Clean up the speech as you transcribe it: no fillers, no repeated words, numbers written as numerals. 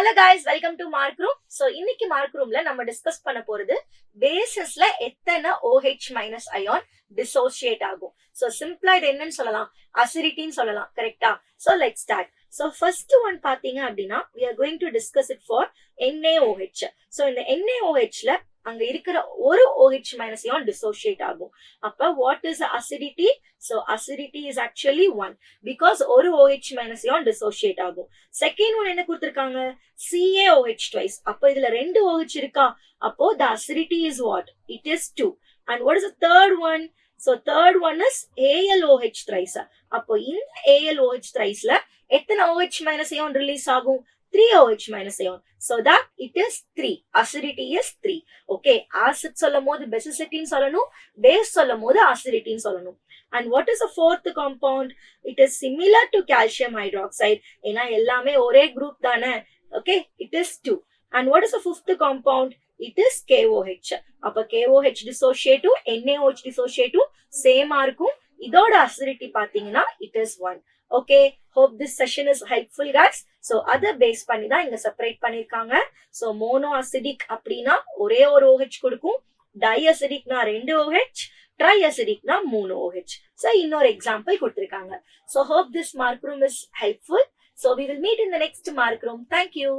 Hello guys, welcome to Mark Room. So இன்னைக்கு Mark Roomல நம்ம discuss பண்ண போறது பேசஸ்ல எத்தனை OH மைனஸ் அயான் டிசோசியேட் ஆகும். So சிம்பிளா இது என்னன்னு சொல்லலாம், அசிடிட்டின்னு சொல்லலாம், கரெக்டா? So let's start. So first one பாத்தீங்க அப்படின்னா we are going to discuss it for NaOH. So இந்த NaOHல அங்க இருக்கிற ஒரு OH மைனஸ் அயான் டிசோசியேட் ஆகும். அப்ப what is the acidity? So acidity is actually 1 because ஒரு OH minus ion dissociate ஆகும். Second one என்ன கொடுத்திருக்காங்க, CaOH twice. அப்ப இதுல ரெண்டு OH இருக்கா, அப்போ the acidity is what? It is 2. And what is the third one? So third one is AlOH thrice. அப்போ இந்த AlOH thriceல எத்தனை OH minus ion release ஆகும்? 3 OH minus ion. So that it is 3. Acidity is 3. Okay. Acid சொல்லும் போது basicity சொல்லணும், base சொல்லும் போது acidity சொல்லணும். And what is the fourth compound? It is similar to calcium hydroxide. ஏன்னா எல்லாமே ஒரே group தானே. Okay. It is 2. And what is the fifth compound? It is KOH. அப்ப KOH dissociate to NaOH dissociate to same இருக்கும். இதோட acidity பாத்தீங்கன்னா it is 1. Okay, hope this session is helpful guys. So other base பண்ணி தான் இங்க separate பண்ணிருக்காங்க. So monoacidic அப்படின்னா ஒரே ஒரு OH கொடுக்கும், diacidicனா 2 OH, triacidicனா 3 OH. So இன்னொரு எக்ஸாம்பிள் கொடுத்திருக்காங்க. So hope this mark room is helpful. So we will meet in the next mark room. Thank you.